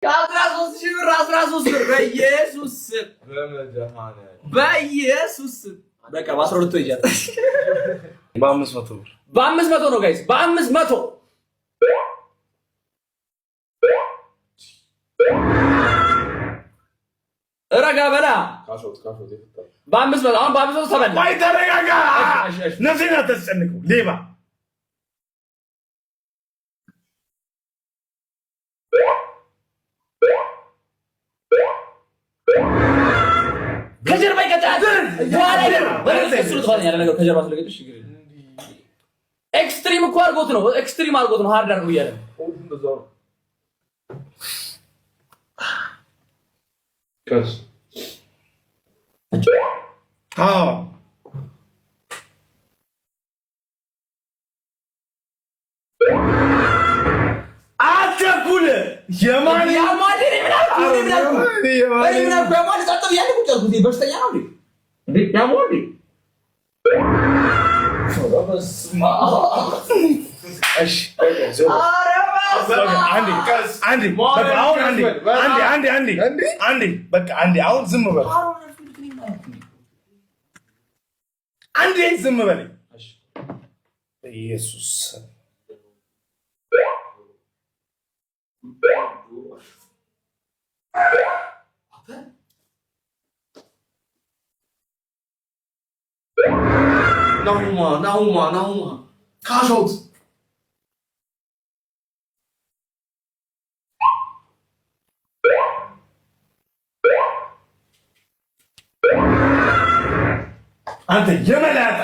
13 ብር በኢየሱስ በኢየሱስ በቃ ባስሮልቶ ይያዝ በ500 ብር በ500 ነው ጋይስ በ500 ረጋ በላ ካሾት በ500 አሁን በ500 ተበላ ቆይ ተረጋጋ ነፍሴን አታስጨንቀው ሌባ ከጀርባ ይቀጣል ከጀርባ ስለገጥሽ ኤክስትሪም እኮ አድርጎት ነው ሃርድ አድርጎ እያለ ቀስ አዎ አትኩል የማን አሁን ዝም በል አንዴ ዝም በል ኢየሱስ ናሁማ ካሾት አንተ የመላጣ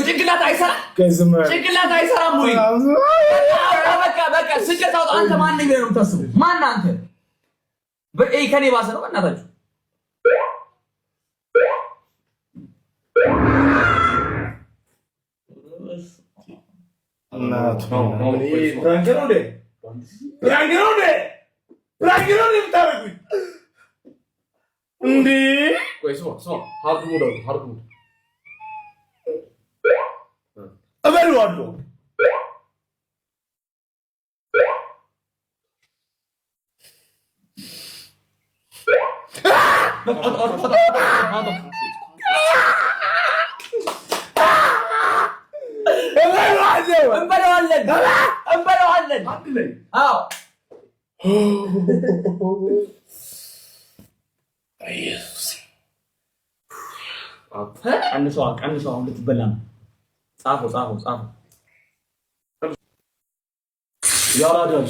ጭንቅላት አይሰራም ወይ? በቃ ስጨት አውጣ። አንተ ማን ነኝ ብለህ ነው የምታስበው? ማን አንተ? ከኔ ባሰ ነው በእናታችሁ። እበለዋለሁ እንበለዋለን። አዎ ቀንሰው ልትበላ ነው። ጻፈው ያራዳል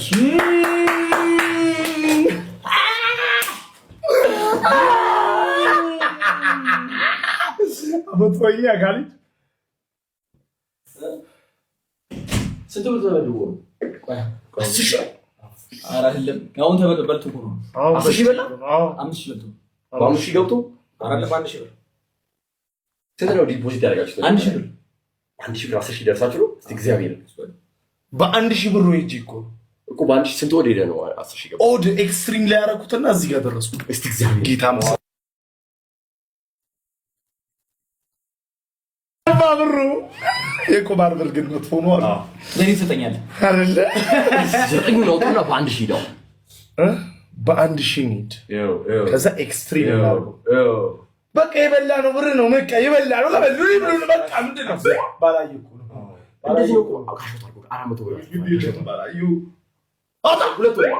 አበጥወይ አጋሊ ስንት ብር ተበልዎ? አይደለም አሁን ተበልቶ ነው 10,000 በላ 5,000 በልቶ 5,000 ገብቶ አይደለም 1,000 ብር ስንት ነው ዲፖዚት ያደርጋችሁት? 1,000 ብር 10,000 ደርሳችሁ ነው? እስቲ እግዚአብሔር በ1,000 ብር ነው እኮ በ1,000 ስንት ወደ ሄደ ነው 10,000 ገብቶ ኦድ ኤክስትሪም ላይ ያደረኩትና እዚህ ጋር ደረስኩ። እስቲ እግዚአብሔር ጌታ ብሩ የቁማር ብር ግን መጥፎ ነው አለ። ለኔ ተጠኛለ አይደለ? 9 ነው እና በ1,000 ነው በ1,000 ኒድ ከዛ ኤክስትሪም ነው በቃ የበላ ነው ብር ነው በቃ የበላ ነው ለበሉ በቃ ምንድነው ባላዩ እኮ ነው እንደዚህ ነው አካሽቶ 400 ብር ባላዩ አታ ሁለት ወይ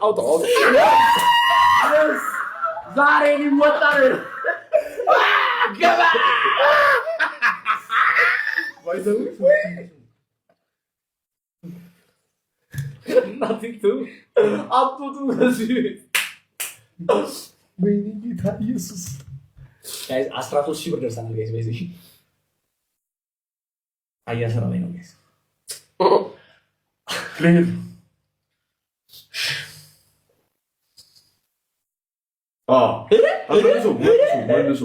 አውጣ ዛሬ ሊወጣ ነው ገባ ናቲቱ አጥቱ እዚህ ወይኔ ጌታ ኢየሱስ ጋይስ 13,000 ብር ደርሰናል ጋይስ በዚህ አያሰራ ላይ ነው ጋይስ ፕሌን መልሶ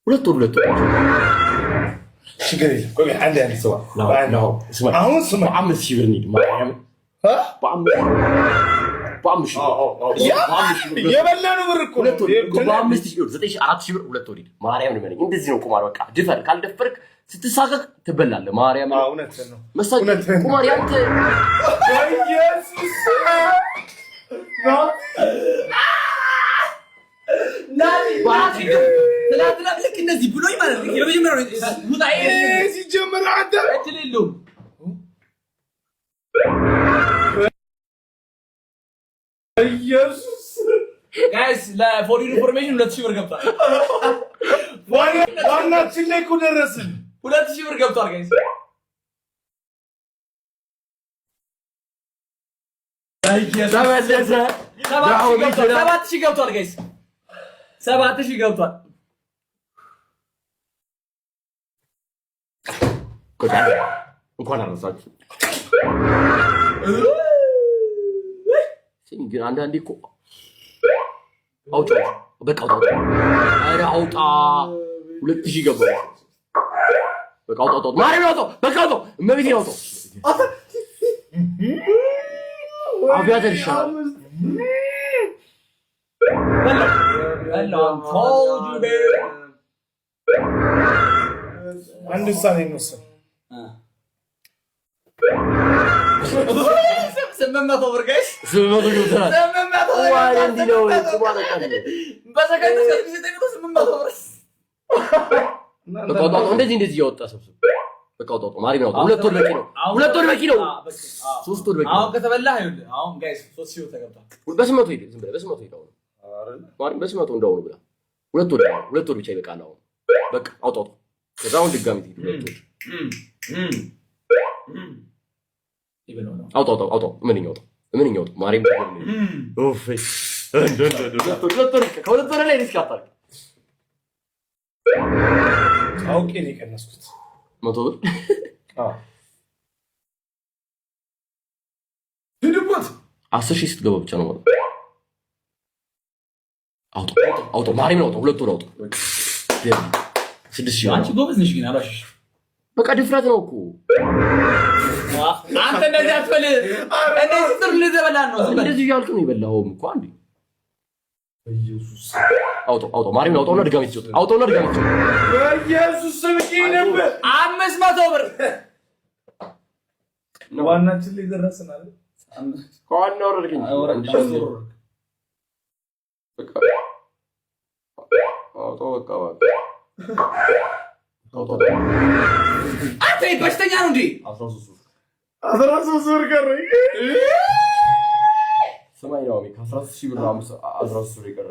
ሁለት ችግር የለም። ቆይ አንዴ ሰው አሁን ስማ 5,000 ብር ኒድ ማርያም ባምሽ የበላነው ብር እኮ ባምሽ 9400 ብር ሁለት ወዲህ ማርያም ነው ማለት እንደዚህ ነው ቁማር በቃ ድፈር ካልደፈርክ ስትሳቀቅ ትበላለህ ማርያም ነው እውነት ነው መሳቅ ቁማር ያንተ ኢየሱስ ነው ባቲ ትላንትና ልክ እንደዚህ ብሎኝ ማለት ነው የመጀመሪያው ጉዳይ እዚህ ጀመረ አንተ እትልሉ ኢየሱስ ጋይስ ለፎር ኢንፎርሜሽን 2000 ብር ገብቷል ዋናችን ላይ እኮ ደረስን 2000 ብር ገብቷል ጋይስ ተመለሰ 7000 ገብቷል ጋይስ 7000 ገብቷል እንኳን አረሳችሁ ግን አንዳንዴ እኮ አውጣ በቃ አውጣ አረ አውጣ 2000 ገባ በቃ አውጣ ማርያም አውጣ በቃ አውጣ እመቤቴ አውጣ አብያተር ይሻላል hello told you baby አንድ ሳኔ ነው ስምመቶ ብር ጋይስ ስምመቶ ገብቷል ስምመቶ ዋረንዲ ነው ቁማረቀን በሰከንድ ስምመቶ ብር በቃ አውጣ እንደዚህ ያወጣ ሰብስብ በቃ አውጣ ማርያም አውጣ ሁለት ወር በቂ ነው ሶስት ወር በቂ ነው አሁን ከተበላህ አይደል አሁን ጋይስ 3000 ተገብቷል በስመቶ ሄደ ዝም ብለህ በስመቶ ሄዳው ማርያም በስመቶ እንዳው ነው ብላ ሁለት ወር ብቻ ይበቃል አሁን በቃ አውጣ ከዛው ድጋሚ ትሄድ አውጣ ምንኛው ማርያም ኦፍ ከሁለት ወር ላይ ሪስክ አታርግ አውቄ ነው የቀነስኩት 100 ብር ትድቦት 10000 ስትገባ ብቻ ነው ማለት አውጣ ማርያም አውጣ ሁለት ወር አውጣ 6000 አንቺ ጎበዝ ነሽ ግን አላሽ በቃ ድፍረት ነው እኮ አንተ እንደዚህ አትበል እንደዚህ ጥር ልዘበላን ነው እንደዚህ ያልኩ ነው የበላኸው እኮ አንዴ ኢየሱስ አውጣ ማርያም አውጣውና ድጋሚ ትጮት ኢየሱስ ስምኪ ነበር 500 ብር ዋናችን ላይ ደረስን አይደል ዋና ወረድኝ አውጣ አንተ በሽተኛ ነው እንዴ 13 ብር ቀረኝ ሰማይ ነው 13000 ብር 13 ብር ቀረ